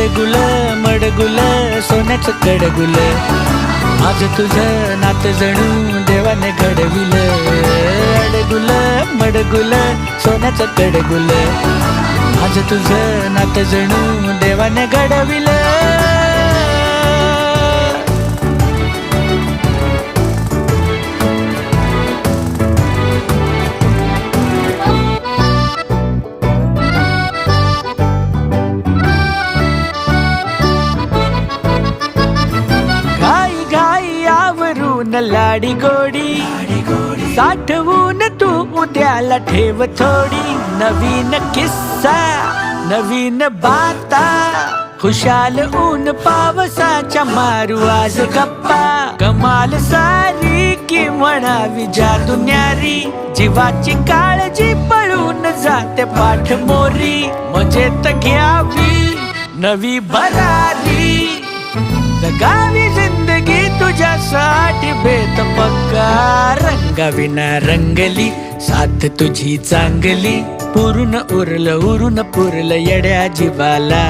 अडगुल मडगुल सोन्याचं कडगुल, आज तुझं नातं जणू देवाने घडविल. अडगुल मडगुल सोन्याचं कडगुल, आज तुझं नातं जणू देवाने घडविल. लाडी गोडी साठवून तू उद्याला ठेव थोडी. नवीन किस्सा नवीन बाता, खुशाल ऊन पावसाच्या मारू आज गप्पा. कमाल सारी की म्हणावी जादू न्यारी, जीवाची काळजी पळून जाते पाठ मोरी. मजेत घ्यावी नवी भरारी, जगावी जिंदगी तुझ्यासाठी बेत पक्का. रंगाविना रंगली साथ तुझी चांगली, पुरून उरलं पुरलं येड्या जीवाला.